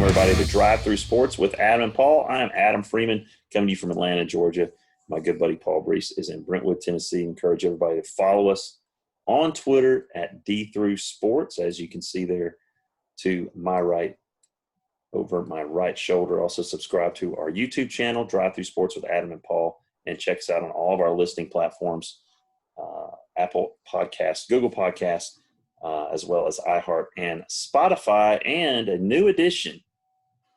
Welcome, everybody, to Drive Through Sports with Adam and Paul. I am Adam Freeman, coming to you from Atlanta, Georgia. My good buddy Paul Brees is in Brentwood, Tennessee. Encourage everybody to follow us on Twitter at DThroughSports, as you can see there to my right, over my right shoulder. Also subscribe to our YouTube channel, Drive Through Sports with Adam and Paul, and check us out on all of our listening platforms, Apple Podcasts, Google Podcasts, as well as iHeart and Spotify. And a new addition,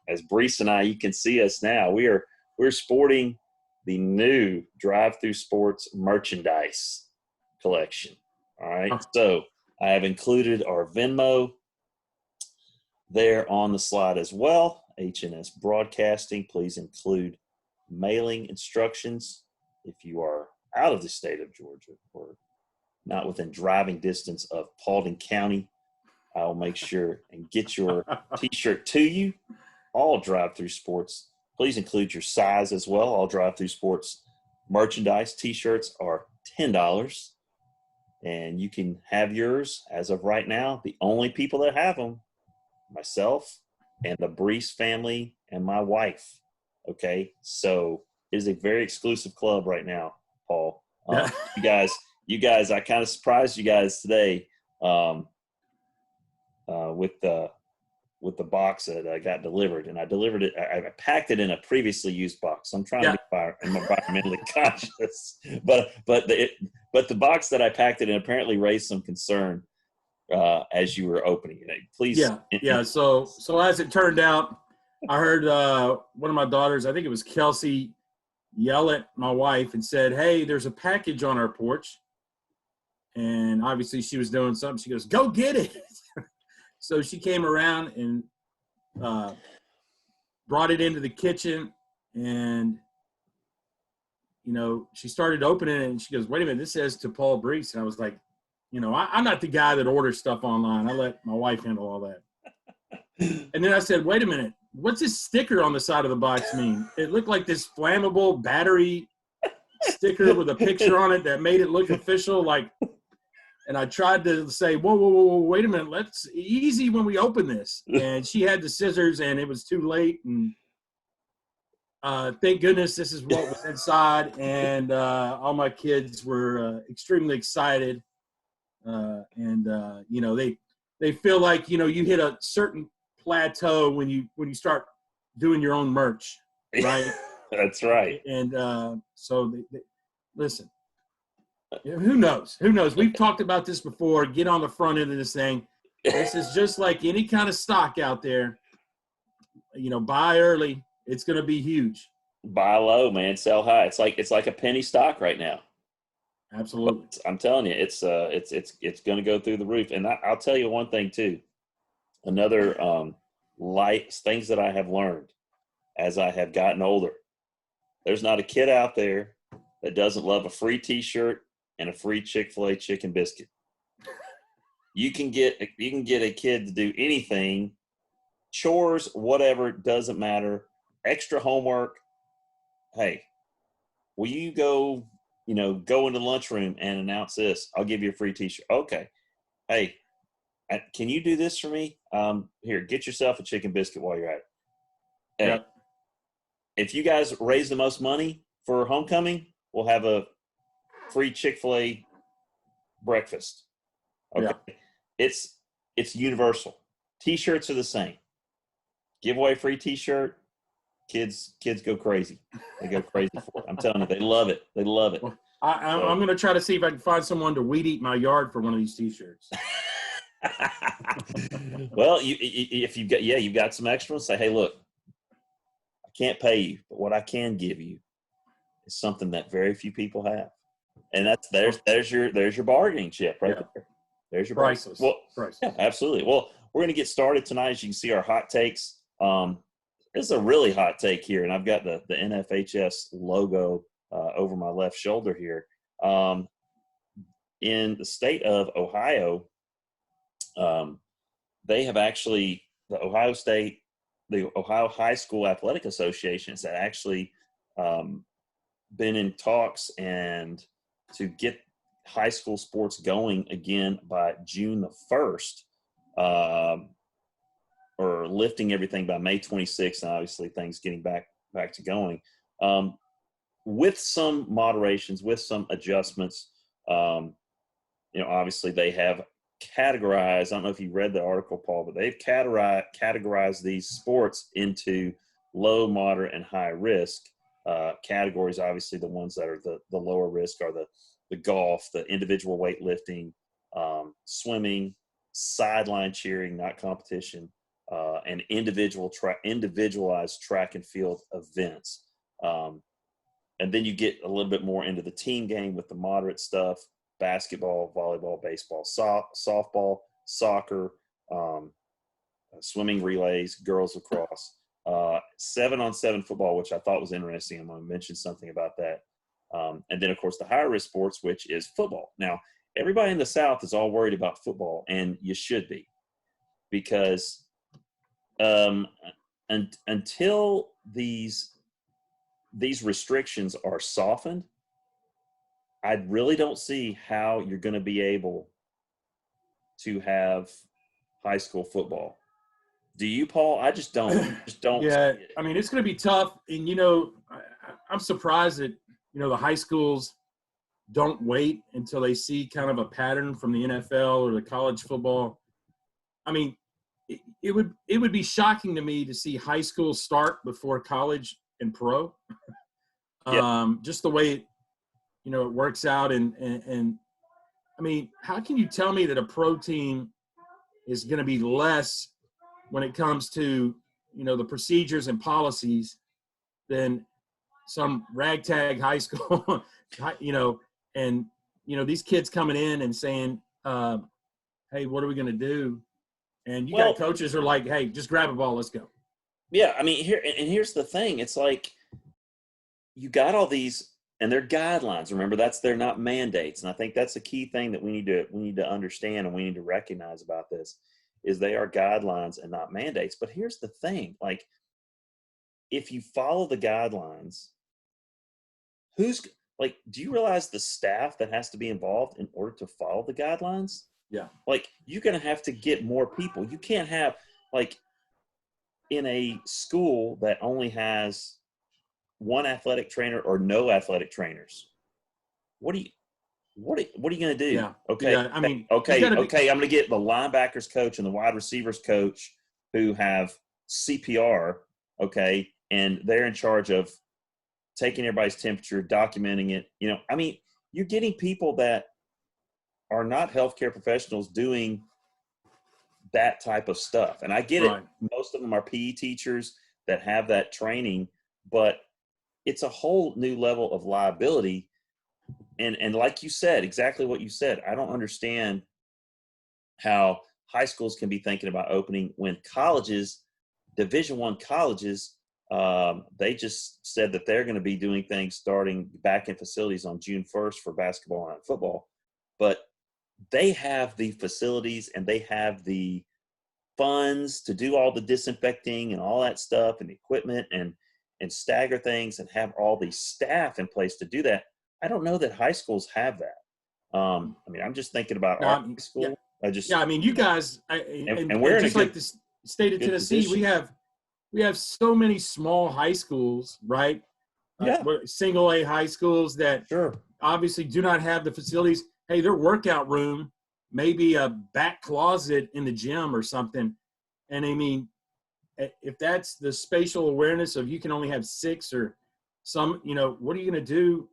as Brees and I, you can see us now. We're sporting the new Drive Through Sports merchandise collection. All right. So I have included our Venmo there on the slide as well. HNS Broadcasting. Please include mailing instructions if you are out of the state of Georgia or not within driving distance of Paulding County. I'll make sure and get your T-shirt to you. All Drive Through Sports. Please include your size as well. All Drive Through Sports merchandise T-shirts are $10, and you can have yours as of right now. The only people that have them, myself and the Brees family and my wife. Okay, so it is a very exclusive club right now, Paul. You guys, I kind of surprised you guys today with the box that I got delivered, and I delivered it. I packed it in a previously used box. So I'm trying to be environmentally conscious, but the box that I packed it in apparently raised some concern as you were opening it. Please. Yeah. So as it turned out, I heard one of my daughters, I think it was Kelsey, yell at my wife and said, "Hey, there's a package on our porch." And obviously she was doing something. She goes, "Go get it." So she came around and brought it into the kitchen, and, she started opening it, and she goes, "Wait a minute, this says to Paul Brees." And I was like, I'm not the guy that orders stuff online. I let my wife handle all that. And then I said, "Wait a minute, what's this sticker on the side of the box mean?" It looked like this flammable battery sticker with a picture on it that made it look official, and I tried to say, whoa, wait a minute, let's easy when we open this. And she had the scissors, and it was too late. And thank goodness this is what was inside. And all my kids were extremely excited. They feel like, you hit a certain plateau when you start doing your own merch, right? That's right. And so they listen. Who knows? We've talked about this before. Get on the front end of this thing. This is just like any kind of stock out there. Buy early. It's going to be huge. Buy low, man. Sell high. It's like a penny stock right now. Absolutely. But I'm telling you, it's going to go through the roof. And I'll tell you one thing too. Another things that I have learned as I have gotten older. There's not a kid out there that doesn't love a free T-shirt and a free Chick-fil-A chicken biscuit. You can get a kid to do anything, chores, whatever, doesn't matter, extra homework. Hey, will you go in the lunchroom and announce this? I'll give you a free T-shirt. Okay. Hey, can you do this for me? Here, get yourself a chicken biscuit while you're at it. Hey, yep. If you guys raise the most money for homecoming, we'll have a free Chick-fil-A breakfast. Okay. Yeah. It's universal. T-shirts are the same. Give away a free T-shirt. Kids go crazy. They go crazy for it. I'm telling you, they love it. They love it. Well, I'm going to try to see if I can find someone to weed eat my yard for one of these T-shirts. Well, if you've got some extra ones, say, "Hey, look, I can't pay you, but what I can give you is something that very few people have." And there's your bargaining chip right there. There's your priceless. Well, priceless. Yeah, absolutely. Well, we're going to get started tonight. As you can see, our hot takes. This is a really hot take here, and I've got the NFHS logo over my left shoulder here. In the state of Ohio, they have actually the Ohio High School Athletic Association has actually been in talks and to get high school sports going again by June the 1st. or lifting everything by May 26th, and obviously things getting back to going, with some moderations, with some adjustments. Obviously they have categorized, I don't know if you read the article, Paul, but they've categorized these sports into low, moderate, and high risk categories. Obviously the ones that are the lower risk are the golf, the individual weightlifting, swimming, sideline cheering, not competition, and individualized track and field events. And then you get a little bit more into the team game with the moderate stuff: basketball, volleyball, baseball, softball, soccer, swimming relays, girls lacrosse, 7-on-7 football, which I thought was interesting. I'm going to mention something about that. And then, of course, the higher risk sports, which is football. Now, everybody in the South is all worried about football, and you should be, because until these restrictions are softened, I really don't see how you're going to be able to have high school football. Do you, Paul? I just don't. Yeah, I mean, it's going to be tough. And, I'm surprised that, the high schools don't wait until they see kind of a pattern from the NFL or the college football. I mean, it would be shocking to me to see high school start before college and pro. Just the way it works out. And I mean, how can you tell me that a pro team is going to be less when it comes to, the procedures and policies than some ragtag high school, and, these kids coming in and saying, hey, what are we going to do? And you got coaches who are like, hey, just grab a ball, let's go. Yeah, I mean, here's the thing. It's like, you got all these, and they're guidelines. Remember, they're not mandates. And I think that's a key thing that we need to understand, and we need to recognize about this, is they are guidelines and not mandates. But here's the thing, like, if you follow the guidelines, do you realize the staff that has to be involved in order to follow the guidelines? Yeah. Like, you're going to have to get more people. You can't have, like, in a school that only has one athletic trainer or no athletic trainers, what are you going to do? Yeah. Okay. Yeah. I mean, okay. I'm going to get the linebackers coach and the wide receivers coach who have CPR. Okay. And they're in charge of taking everybody's temperature, documenting it. I mean, you're getting people that are not healthcare professionals doing that type of stuff. And I get it. Most of them are PE teachers that have that training, but it's a whole new level of liability. And like you said, exactly what you said, I don't understand how high schools can be thinking about opening when colleges, Division I colleges, they just said that they're going to be doing things starting back in facilities on June 1st for basketball and football. But they have the facilities and they have the funds to do all the disinfecting and all that stuff and equipment and stagger things and have all the staff in place to do that. I don't know that high schools have that. I mean, I'm just thinking about our high school. Yeah. I mean, you guys, and we're just like the state of Tennessee, position. we have so many small high schools, right? Yeah. Single A high schools that obviously do not have the facilities. Hey, their workout room, maybe a back closet in the gym or something. And I mean, if that's the spatial awareness of you can only have 6 or some, what are you going to do?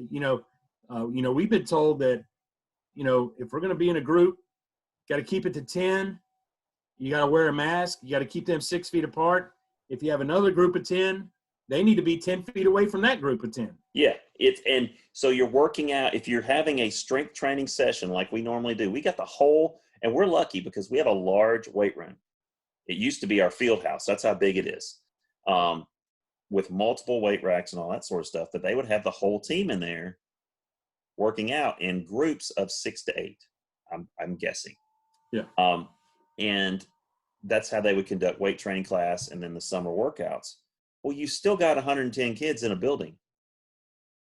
We've been told that, if we're going to be in a group, got to keep it to 10. You got to wear a mask. You got to keep them 6 feet apart. If you have another group of 10, they need to be 10 feet away from that group of 10. Yeah. And so you're working out, if you're having a strength training session like we normally do, we got the whole, and we're lucky because we have a large weight room. It used to be our field house. That's how big it is. With multiple weight racks and all that sort of stuff, that they would have the whole team in there working out in groups of 6 to 8. I'm guessing. Yeah. And that's how they would conduct weight training class and then the summer workouts. Well, you still got 110 kids in a building.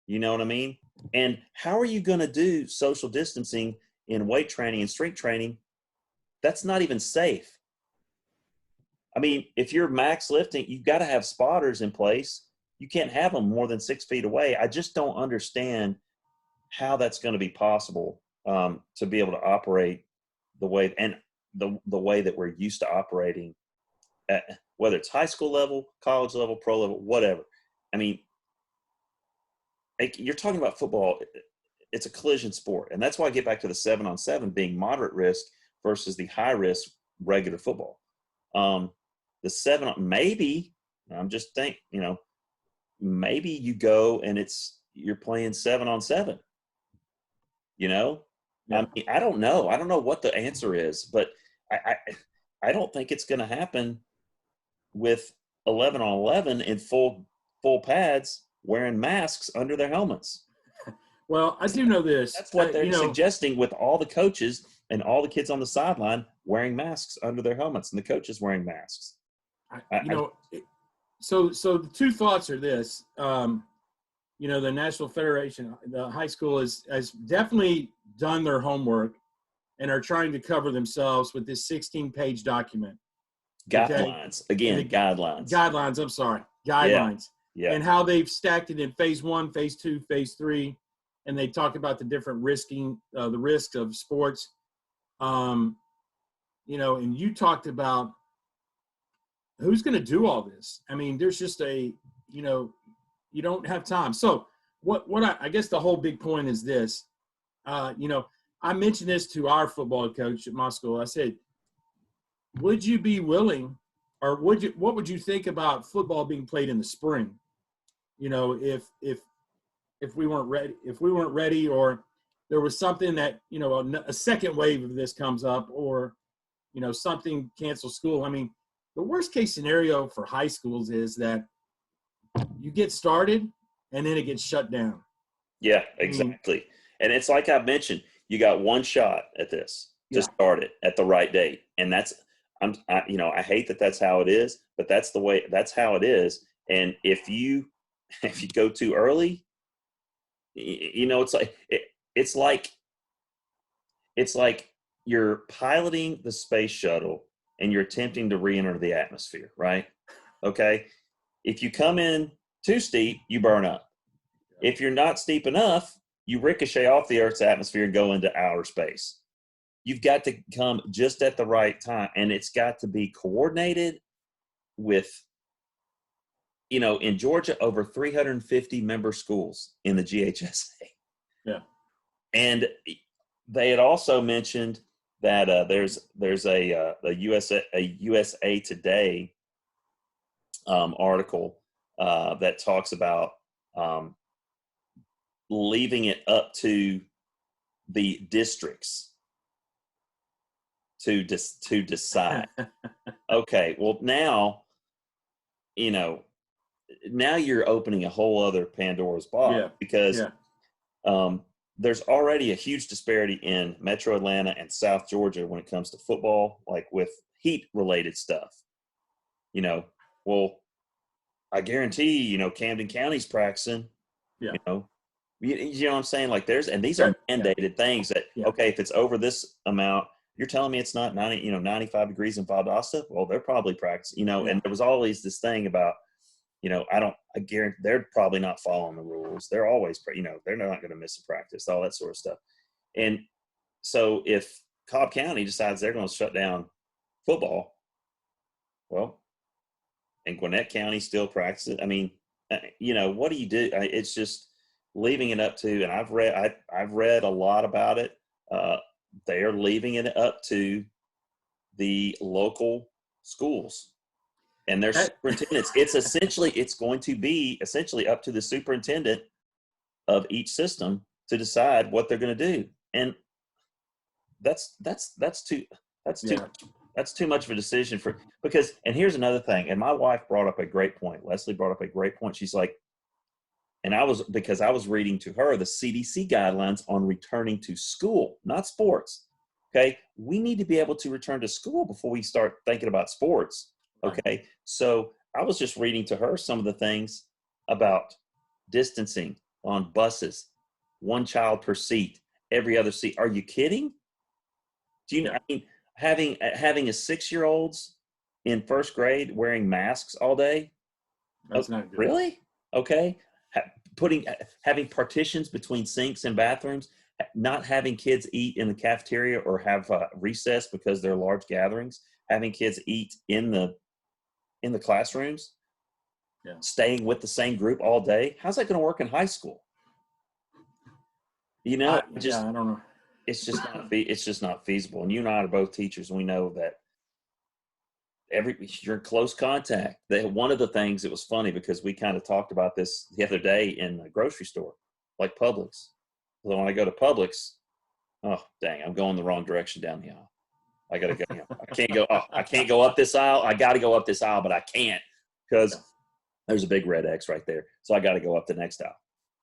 You know what I mean? And how are you going to do social distancing in weight training and strength training? That's not even safe. I mean, if you're max lifting, you've got to have spotters in place. You can't have them more than 6 feet away. I just don't understand how that's going to be possible to be able to operate the way and the way that we're used to operating at, whether it's high school level, college level, pro level, whatever. I mean, you're talking about football. It's a collision sport. And that's why I get back to the 7-on-7 being moderate risk versus the high risk regular football. The 7, maybe, I'm just thinking, maybe you go and you're playing 7-on-7, Yeah. I mean, I don't know. I don't know what the answer is, but I don't think it's going to happen with 11-on-11 in full pads wearing masks under their helmets. Well, I do know this. That's what they're suggesting, with all the coaches and all the kids on the sideline wearing masks under their helmets and the coaches wearing masks. So the two thoughts are this. The National Federation, the high school has definitely done their homework and are trying to cover themselves with this 16-page document. Guidelines. Okay? Again, guidelines. Guidelines, I'm sorry. Guidelines. Yeah. And how they've stacked it in phase 1, phase 2, phase 3. And they talk about the different the risk of sports. And you talked about who's going to do all this. I mean, there's just you don't have time. So I guess the whole big point is this. I mentioned this to our football coach at my school. I said, would you be willing, or what would you think about football being played in the spring? If we weren't ready, or there was something that, a second wave of this comes up, or, something cancels school. I mean, the worst case scenario for high schools is that you get started and then it gets shut down. Yeah, exactly. And it's like I mentioned, you got one shot at this to start it at the right date. And I hate that that's how it is, but that's how it is. And if you go too early, it's like you're piloting the space shuttle and you're attempting to re-enter the atmosphere, right? Okay. If you come in too steep, you burn up. If you're not steep enough, you ricochet off the Earth's atmosphere and go into outer space. You've got to come just at the right time, and it's got to be coordinated with, in Georgia, over 350 member schools in the GHSA. Yeah. And they had also mentioned that there's a USA Today article that talks about leaving it up to the districts to decide. Okay, well now you're opening a whole other Pandora's box, because there's already a huge disparity in Metro Atlanta and South Georgia when it comes to football, like with heat related stuff. Well, I guarantee, Camden County's practicing. Yeah. You know what I'm saying? Like these are mandated things that, okay, if it's over this amount, you're telling me it's not 95 degrees in Valdosta? Well, they're probably practicing, and there was always this thing about, I guarantee they're probably not following the rules. They're always, they're not going to miss a practice, all that sort of stuff. And so if Cobb County decides they're going to shut down football, well, and Gwinnett County still practices. I mean, what do you do? It's just leaving it up to, and I've read a lot about it. They are leaving it up to the local schools and their superintendents. It's going to be essentially up to the superintendent of each system to decide what they're going to do. And that's too much of a decision because here's another thing. And my wife brought up a great point. Leslie brought up a great point. She's like, because I was reading to her the CDC guidelines on returning to school, not sports. Okay. We need to be able to return to school before we start thinking about sports. Okay. Right. So I was just reading to her some of the things about distancing on buses, one child per seat, every other seat. Are you kidding? Do you know, having a 6-year-olds in first grade wearing masks all day. That's not good. Really? Okay. Having partitions between sinks and bathrooms, not having kids eat in the cafeteria or have recess because they're large gatherings, having kids eat in the classrooms, staying with the same group all day. How's that going to work in high school? You know, I don't know. It's just not feasible. And you and I are both teachers, and we know that you're in close contact. One of the things, it was funny because we kind of talked about this the other day in the grocery store, like Publix. So when I go to Publix, oh dang, I'm going the wrong direction down the aisle. I gotta go. I can't go up this aisle. I got to go up this aisle, but I can't because there's a big red X right there. So I got to go up the next aisle.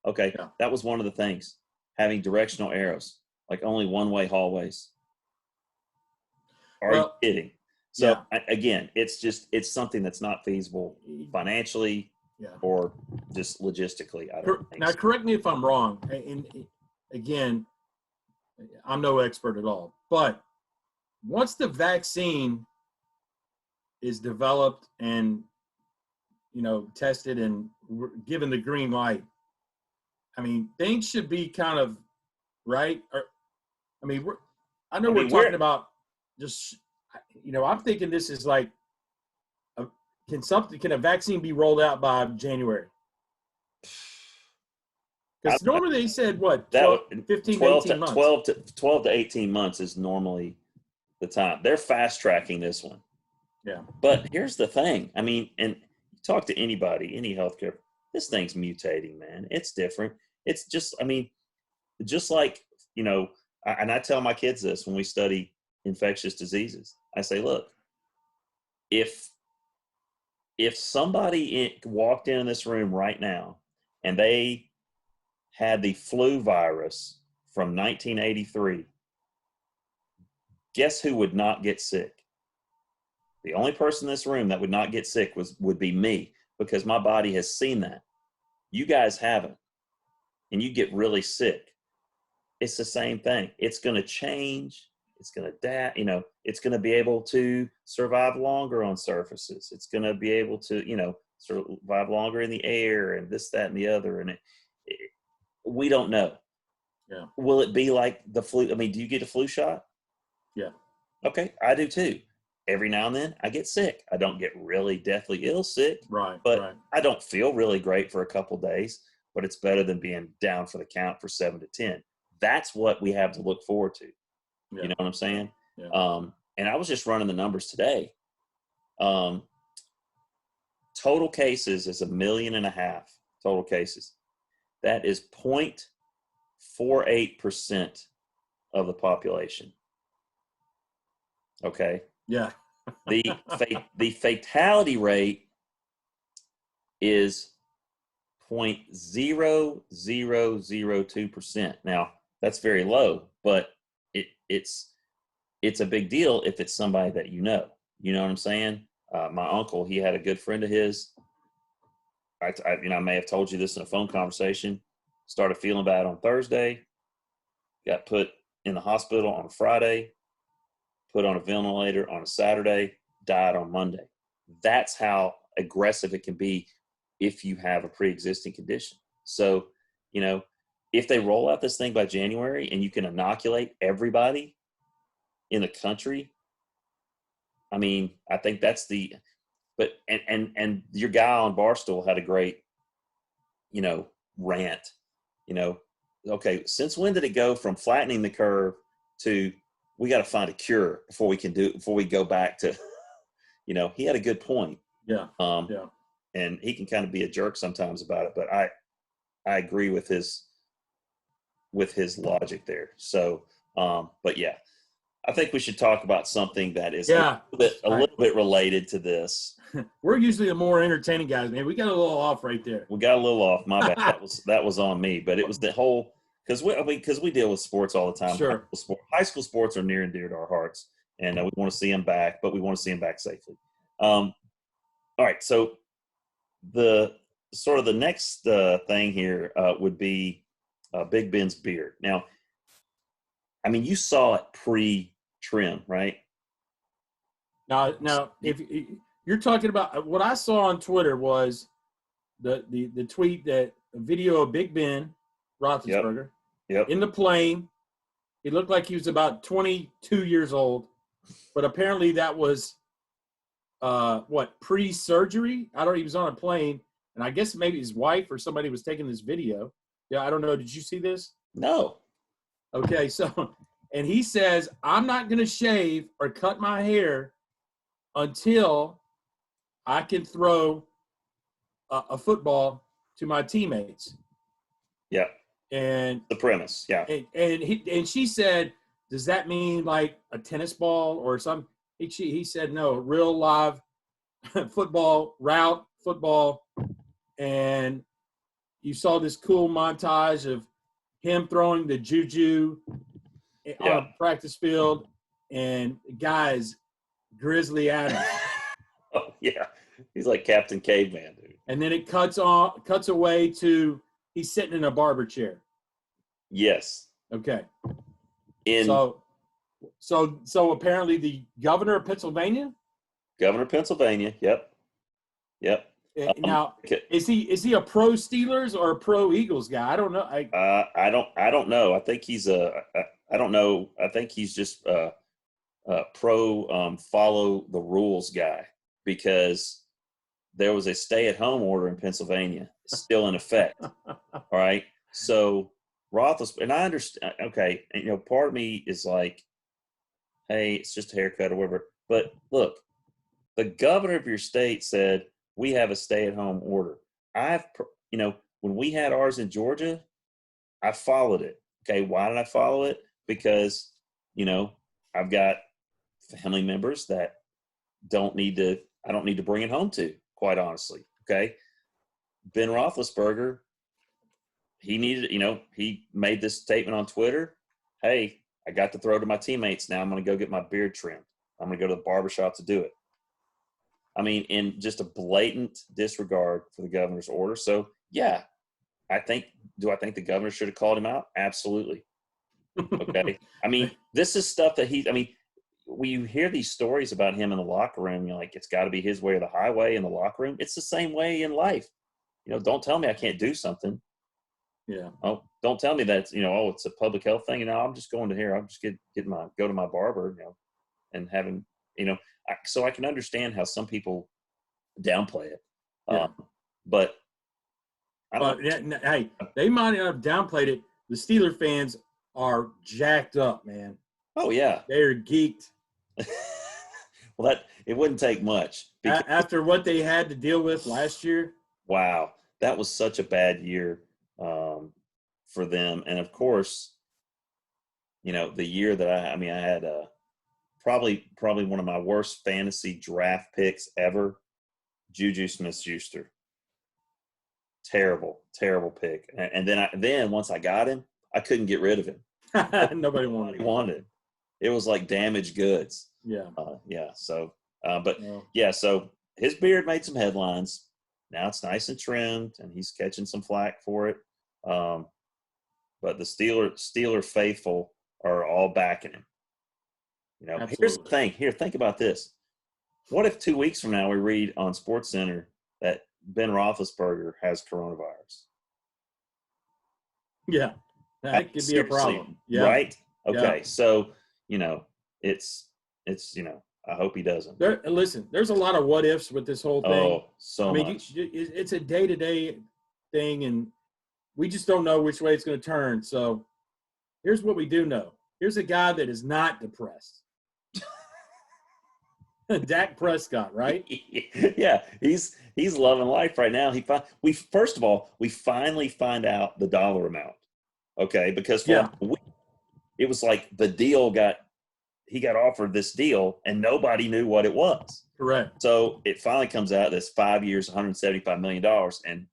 Okay, that was one of the things. Having directional arrows, like only one-way hallways. Are you kidding? So again, it's something that's not feasible financially or just logistically. I don't think now, so. correct me if I'm wrong. And again, I'm no expert at all. But once the vaccine is developed and tested and given the green light, I mean, things should be kind of right. I know we're talking about just. I'm thinking this is like, can a vaccine be rolled out by January? Because normally they said, 15 to 18 months. 12 to 18 months is normally the time. They're fast-tracking this one. Yeah. But here's the thing. I mean, and talk to anybody, any healthcare, this thing's mutating, man. It's different. It's just, just like, and I tell my kids this when we study infectious diseases. I say, look, if somebody walked in this room right now and they had the flu virus from 1983, guess who would not get sick? The only person in this room that would not get sick would be me, because my body has seen that. You guys haven't, and you get really sick. It's the same thing. It's going to change. It's going to adapt. It's going to be able to survive longer on surfaces. It's going to be able to, survive longer in the air and this, that, and the other. And we don't know. Yeah. Will it be like the flu? Do you get a flu shot? Yeah. Okay, I do too. Every now and then I get sick. I don't get really deathly ill sick. Right. But I don't feel really great for a couple days. But it's better than being down for the count for 7 to 10. That's what we have to look forward to. Yeah. You know what I'm saying? Yeah. And I was just running the numbers today. Total cases is 1.5 million total cases. That is 0.48% of the population. Okay. Yeah. The fatality rate is 0.0002%. Now that's very low, but it's a big deal if it's somebody that you know what I'm saying? My uncle, he had a good friend of his. I may have told you this in a phone conversation. Started feeling bad on Thursday. Got put in the hospital on Friday. Put on a ventilator on a Saturday. Died on Monday. That's how aggressive it can be if you have a pre-existing condition. So, if they roll out this thing by January and you can inoculate everybody in the country, I think that's but your guy on Barstool had a great, rant, okay, since when did it go from flattening the curve to we got to find a cure before we go back to, he had a good point. Yeah. And he can kind of be a jerk sometimes about it, but I agree with his logic there. So, but yeah, I think we should talk about something that is a little bit related to this. We're usually the more entertaining guys, man. We got a little off right there. We got a little off. My bad. That was on me. But it was the whole because we deal with sports all the time. Sure. High school sports are near and dear to our hearts, and we want to see them back, but we want to see them back safely. All right. So the sort of the next thing here would be Big Ben's beard. Now, you saw it pre-trim, right? Now, if you're talking about what I saw on Twitter was the tweet that a video of Big Ben Roethlisberger Yep. in the plane. He looked like he was about 22 years old, but apparently that was pre-surgery. I don't. He was on a plane, and I guess maybe his wife or somebody was taking this video. Yeah, I don't know. Did you see this? No. Okay, so, and he says, I'm not going to shave or cut my hair until I can throw a football to my teammates. Yeah. And the premise, yeah. And she said, does that mean like a tennis ball or something? He said, no, real live football, route football. And you saw this cool montage of him throwing the juju on a practice field, and guys, Grizzly Adams. Oh, yeah. He's like Captain Caveman, dude. And then it cuts away to he's sitting in a barber chair. Yes. Okay. So apparently the governor of Pennsylvania? Governor of Pennsylvania, yep. Now, is he a pro Steelers or a pro Eagles guy? I don't know. I don't know. I think he's I don't know. I think he's just a pro follow the rules guy, because there was a stay-at-home order in Pennsylvania still in effect. All right. So Roethlisberger, and I understand. Okay, and, part of me is like, hey, it's just a haircut or whatever. But look, the governor of your state said we have a stay-at-home order. When we had ours in Georgia, I followed it. Okay, why did I follow it? Because I've got family members that I don't need to bring it home to, quite honestly. Okay. Ben Roethlisberger, he made this statement on Twitter. Hey, I got to throw to my teammates. Now I'm going to go get my beard trimmed. I'm going to go to the barbershop to do it. I mean, in just a blatant disregard for the governor's order. So yeah, do I think the governor should have called him out? Absolutely. Okay. I mean, this is stuff that when you hear these stories about him in the locker room, you're like, it's got to be his way or the highway in the locker room. It's the same way in life. Don't tell me I can't do something. Yeah. Oh, don't tell me that, it's a public health thing. I'm just going to here. I'll just go to my barber, and having, so I can understand how some people downplay it. Yeah. But hey, they might have downplayed it. The Steeler fans are jacked up, man. Oh yeah. They're geeked. Well, it wouldn't take much. After what they had to deal with last year. Wow. That was such a bad year for them. And of course, the year that I had probably one of my worst fantasy draft picks ever, Juju Smith-Schuster. Terrible pick. And then once I got him, I couldn't get rid of him. Nobody wanted him. It was like damaged goods. Yeah. So, so his beard made some headlines. Now it's nice and trimmed, and he's catching some flack for it. But the Steeler faithful are all backing him. Absolutely. Here's the thing. Here, think about this. What if 2 weeks from now we read on SportsCenter that Ben Roethlisberger has coronavirus? Yeah, that could be a problem. Yeah. Right? Okay, yeah. So it's I hope he doesn't. Listen, there's a lot of what ifs with this whole thing. Oh, so much. It's a day-to-day thing, and we just don't know which way it's going to turn. So here's what we do know. Here's a guy that is not depressed. Dak Prescott, right? Yeah, he's loving life right now. First of all, we finally find out the dollar amount. Okay, because for a week, it was like he got offered this deal and nobody knew what it was. Correct. So it finally comes out that's 5 years, $175 million, and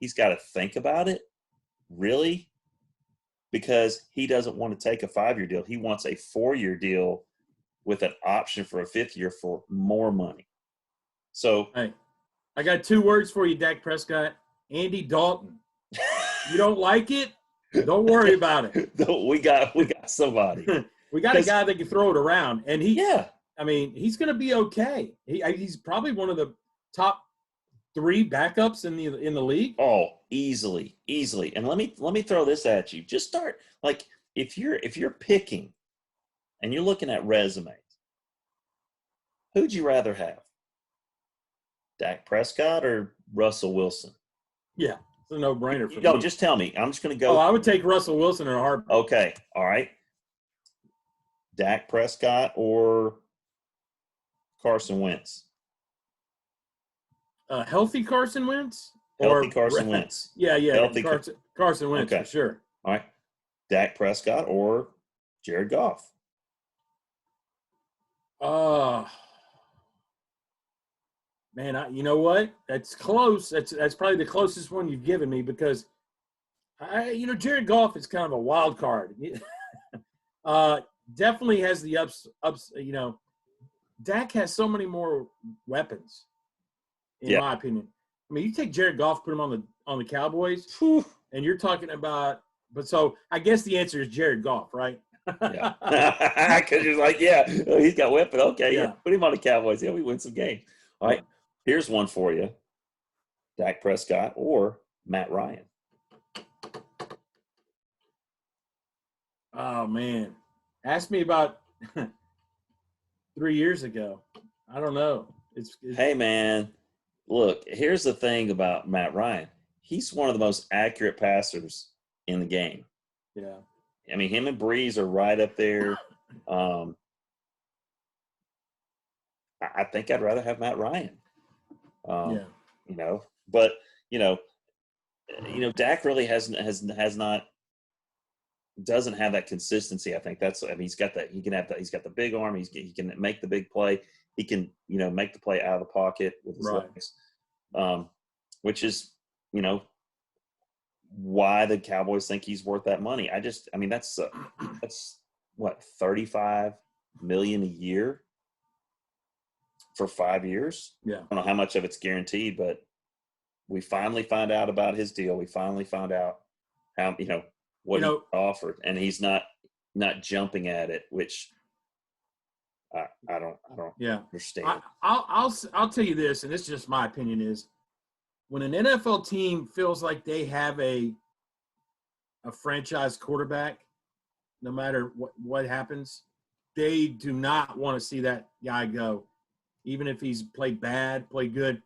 he's got to think about it. Really? Because he doesn't want to take a 5-year deal. He wants a 4-year deal with an option for a 5th year for more money. So, hey, I got 2 words for you, Dak Prescott. Andy Dalton. You don't like it? Don't worry about it. We got somebody. We got a guy that can throw it around, and I mean, he's going to be okay. He's probably one of the top 3 backups in the league. Oh, easily. And let me throw this at you. Just start, like, if you're picking and you're looking at resumes, who'd you rather have? Dak Prescott or Russell Wilson? Yeah, it's a no-brainer for No, me. just tell me. I'm just going to go. Oh, I would take Russell Wilson in a heartbeat. Okay, all right. Dak Prescott or Carson Wentz? Healthy Carson Wentz? Healthy Carson Wentz. Yeah. Healthy Carson Wentz okay. for sure. All right. Dak Prescott or Jared Goff? Man, you know what? That's close. That's probably the closest one you've given me because, Jared Goff is kind of a wild card. Definitely has the ups. Dak has so many more weapons, in my opinion. I mean, you take Jared Goff, put him on the Cowboys, and you're talking about. But so I guess the answer is Jared Goff, right? Yeah, because you're like, he's got weapon. Okay, yeah, put him on the Cowboys. Yeah, we win some games. All right, here's one for you: Dak Prescott or Matt Ryan. Oh man, ask me about 3 years ago. I don't know. Hey man, look. Here's the thing about Matt Ryan. He's one of the most accurate passers in the game. Yeah. I mean, him and Breeze are right up there. I think I'd rather have Matt Ryan. But Dak really doesn't have that consistency. I think he's got that. He's got the big arm. He can make the big play. He can make the play out of the pocket with his legs, which is why the Cowboys think he's worth that money. That's what, $35 million a year for 5 years. Yeah, I don't know how much of it's guaranteed, but we finally found out about his deal. We finally found out how what he offered, and he's not jumping at it, which I don't understand. I'll tell you this, and this is just my opinion, is when an NFL team feels like they have a franchise quarterback, no matter what happens, they do not want to see that guy go, even if he's played bad, played good.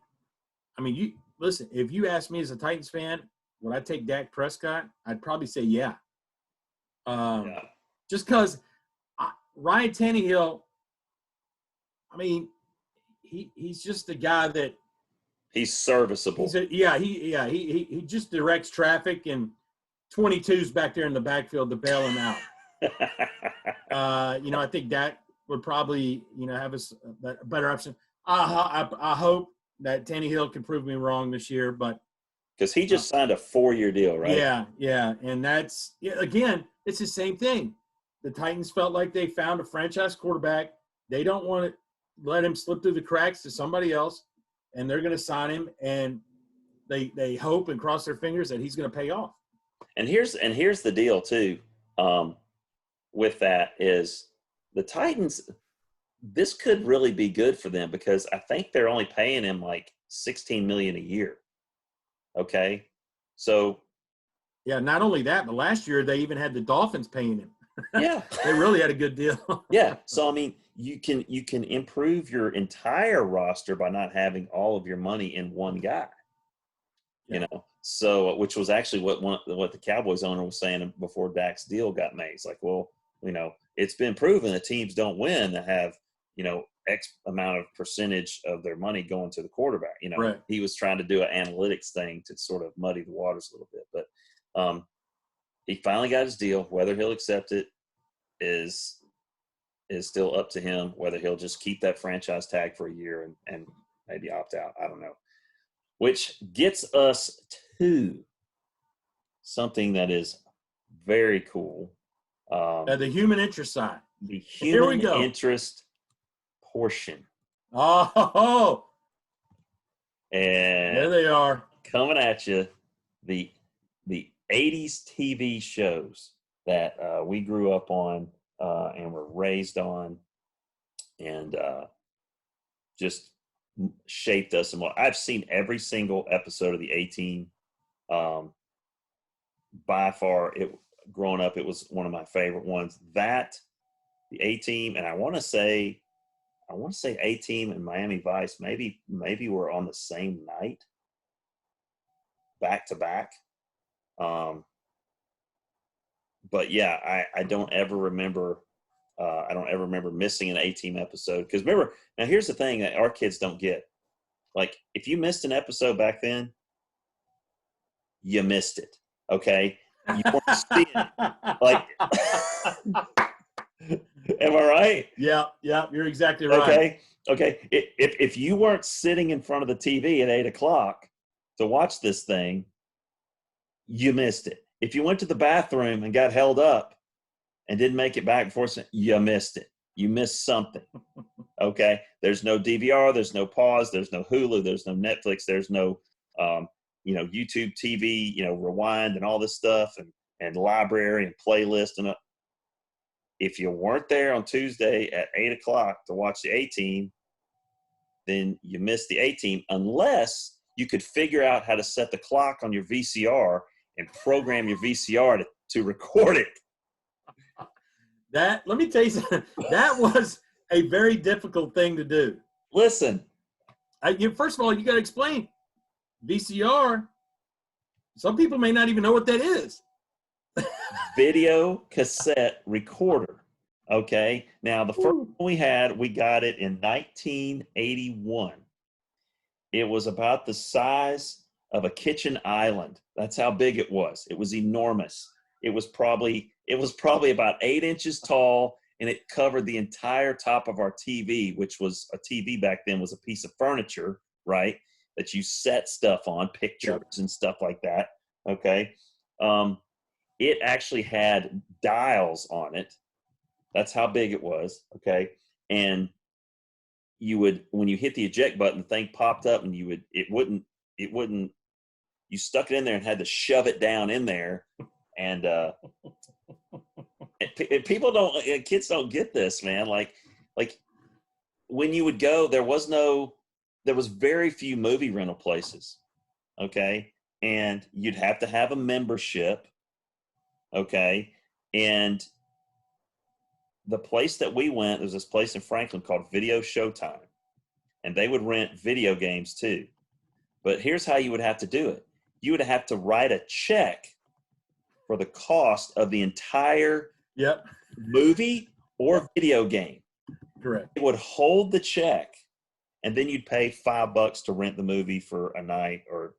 I mean, listen, if you ask me as a Titans fan, would I take Dak Prescott? I'd probably say yeah. Just because Ryan Tannehill, I mean, he's just the guy that he's serviceable. He just directs traffic, and 22's back there in the backfield to bail him out. I think Dak would probably have a better option. I hope that Tannehill can prove me wrong this year, but because he just signed a 4-year deal, right? Yeah, and that's again, it's the same thing. The Titans felt like they found a franchise quarterback. They don't want to let him slip through the cracks to somebody else, and they're going to sign him, and they hope and cross their fingers that he's going to pay off. And here's the deal too. With that is the Titans. This could really be good for them because I think they're only paying him like $16 million a year. Okay, so not only that, but last year they even had the Dolphins paying him. Yeah, they really had a good deal. Yeah, so I mean, you can improve your entire roster by not having all of your money in one guy. So which was actually what the Cowboys owner was saying before Dak's deal got made. It's like, well, it's been proven that teams don't win that have X amount of percentage of their money going to the quarterback. Right. He was trying to do an analytics thing to sort of muddy the waters a little bit, but he finally got his deal. Whether he'll accept it is still up to him. Whether he'll just keep that franchise tag for a year and maybe opt out, I don't know. Which gets us to something that is very cool. The human interest side. The human interest portion. Oh, and there they are coming at you. The 80s TV shows that we grew up on and were raised on, and just shaped us. And I've seen every single episode of the A-Team. By far, growing up, it was one of my favorite ones. That, the A-Team, and I want to say A-Team and Miami Vice maybe were on the same night, back to back. But yeah, I don't ever remember. I don't ever remember missing an A-Team episode. Because remember, now here's the thing that our kids don't get. Like, if you missed an episode back then, you missed it. Okay, you weren't seeing it. Like, am I right? Yeah, you're exactly right. Okay. If you weren't sitting in front of the TV at 8:00 to watch this thing, you missed it. If you went to the bathroom and got held up and didn't make it back before, you missed it. You missed something. Okay. There's no DVR. There's no pause. There's no Hulu. There's no Netflix. There's no, YouTube TV, rewind and all this stuff and library and playlist. And if you weren't there on Tuesday at 8:00 to watch the A-Team, then you missed the A-Team, unless you could figure out how to set the clock on your VCR and program your VCR to record it. Let me tell you something. That was a very difficult thing to do. Listen. First of all, you got to explain. VCR, some people may not even know what that is. Video cassette recorder. Okay. Now, the first one we got it in 1981. It was about the size of a kitchen island. That's how big it was. It was enormous. It was probably about 8 inches tall, and it covered the entire top of our TV, which was a TV back then was a piece of furniture, right? That you set stuff on, pictures and stuff like that. Okay. It actually had dials on it. That's how big it was. Okay. And when you hit the eject button, the thing popped up, and you stuck it in there and had to shove it down in there. And kids don't get this, man. Like when you would go, there was very few movie rental places. Okay. And you'd have to have a membership. Okay. And the place that we went, there's this place in Franklin called Video Showtime, and they would rent video games too. But here's how you would have to do it. You would have to write a check for the cost of the entire movie or video game. Correct. It would hold the check, and then you'd pay $5 to rent the movie for a night, or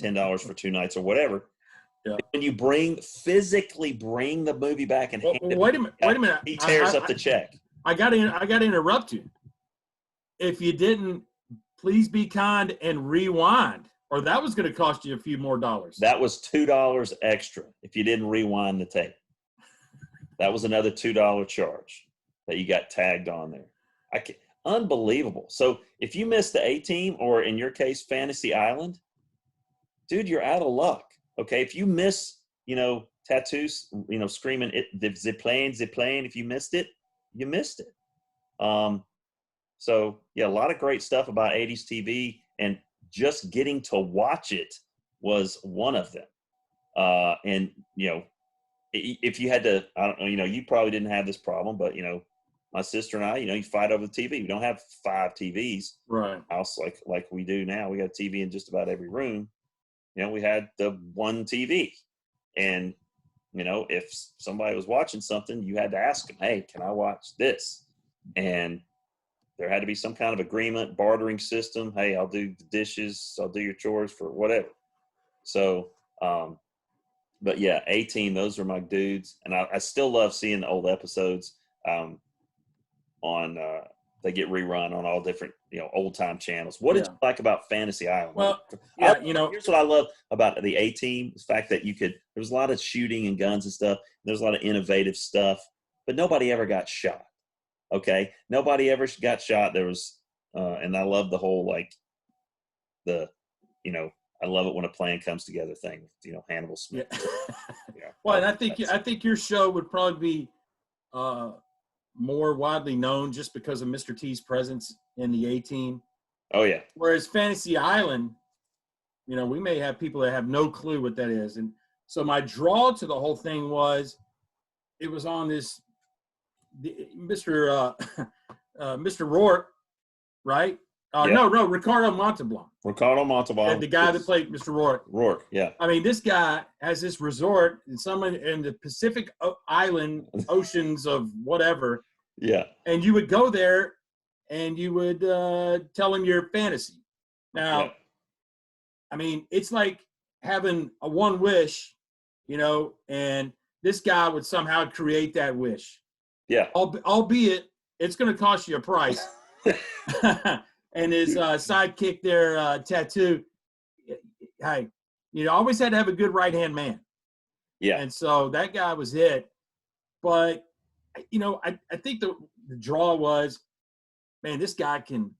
$10 for 2 nights, or whatever. Yeah. When you physically bring the movie back and hand it, wait a minute. He tears up the check. I got to interrupt you. If you didn't, please be kind and rewind, or that was going to cost you a few more dollars. That was $2 extra if you didn't rewind the tape. That was another $2 charge that you got tagged on there. Unbelievable. So if you missed the A-Team, or in your case, Fantasy Island, dude, you're out of luck. Okay, if you miss, Tattoos, screaming the plane, if you missed it, you missed it. So yeah, a lot of great stuff about 80s TV, and just getting to watch it was one of them. And if you had to, I don't know, you probably didn't have this problem, but my sister and I, you fight over the TV. We don't have 5 TVs, right? House like we do now. We got a TV in just about every room. We had the one TV, and if somebody was watching something, you had to ask them, hey, can I watch this? And there had to be some kind of agreement, bartering system. Hey, I'll do the dishes, I'll do your chores for whatever. So, but yeah, A-Team, those are my dudes. And I still love seeing the old episodes they get rerun on all different, old time channels. What did you like about Fantasy Island? Well, here's what I love about the A-Team, the fact that there was a lot of shooting and guns and stuff. There's a lot of innovative stuff, but nobody ever got shot. Okay. Nobody ever got shot. There was, and I love the whole, I love it when a plan comes together thing, Hannibal Smith. Yeah. Well, and I think your show would probably be, more widely known just because of Mr. T's presence in the A team. Oh yeah. Whereas Fantasy Island, you know, we may have people that have no clue what that is. And so my draw to the whole thing was, it was on this Mr. Mr. Rourke, right? No, Ricardo Montalban. Ricardo Montalban. The guy that played Mr. Rourke. Rourke, yeah. I mean, this guy has this resort in the Pacific Island oceans of whatever. Yeah. And you would go there and you would tell him your fantasy. Now, I mean, it's like having a one wish, you know, and this guy would somehow create that wish. Yeah. Albeit it's going to cost you a price. And his sidekick there, Tattoo, hey, you know, always had to have a good right-hand man. Yeah. And so that guy was it. But, you know, I think the draw was, man, this guy can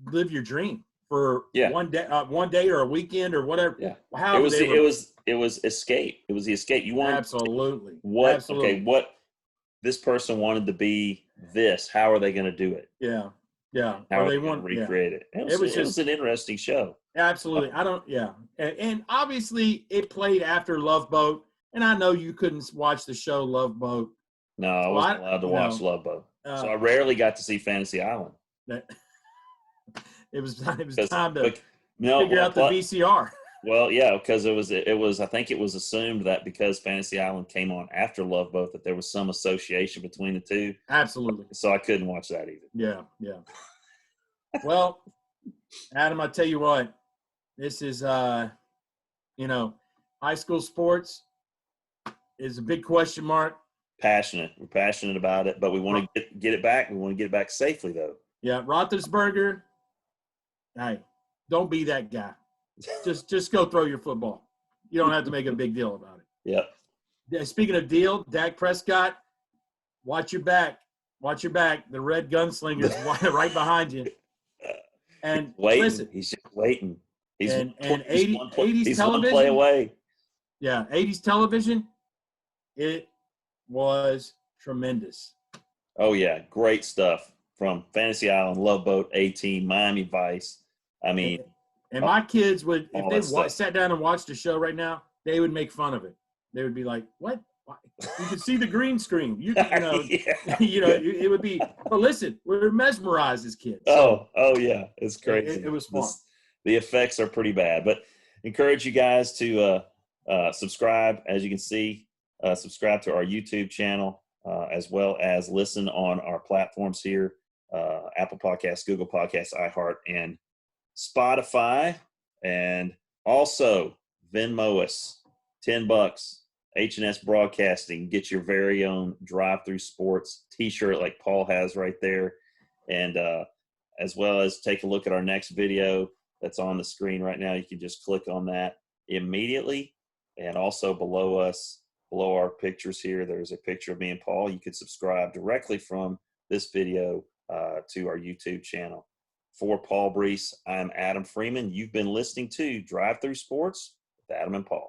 live your dream for one day or a weekend or whatever. Yeah. However it was escape. It was the escape. You want absolutely. What? Absolutely. Okay. What this person wanted to be this. How are they going to do it? Yeah. Yeah. How are they going to recreate it? It was an interesting show. Absolutely. And obviously it played after Love Boat. And I know you couldn't watch the show Love Boat. No, I wasn't allowed to watch Love Boat. So I rarely got to see Fantasy Island. It was time to figure out the VCR. Well, yeah, because it was I think it was assumed that because Fantasy Island came on after Love Boat that there was some association between the two. Absolutely. So I couldn't watch that either. Yeah, yeah. Well, Adam, I tell you what, this is you know, high school sports is a big question mark. Passionate. We're passionate about it, but we want to get it back. We want to get it back safely though. Yeah, Roethlisberger, hey, don't be that guy. Just go throw your football. You don't have to make a big deal about it. Yep. Speaking of deal, Dak Prescott, watch your back. Watch your back. The red gunslinger's right behind you. And waiting. Listen, he's just waiting. He's 80's television. One play away. Yeah, 80's television. It was tremendous. Oh yeah, great stuff from Fantasy Island, Love Boat, A-Team, Miami Vice. I mean. And my kids would, if they sat down and watched the show right now, they would make fun of it. They would be like, "What? You could see the green screen. You know, you know, it would be." But listen, we're mesmerized as kids. So oh yeah, it's crazy. It was fun. The effects are pretty bad, but encourage you guys to subscribe. As you can see, subscribe to our YouTube channel as well as listen on our platforms here: Apple Podcasts, Google Podcasts, iHeart, and Spotify. And also Venmo us $10. H&S Broadcasting. Get your very own Drive Through Sports t-shirt like Paul has right there. And as well as take a look at our next video that's on the screen right now. You can just click on that immediately. And also below us, below our pictures here, there's a picture of me and Paul. You could subscribe directly from this video to our YouTube channel. For Paul Brees, I'm Adam Freeman. You've been listening to Drive Through Sports with Adam and Paul.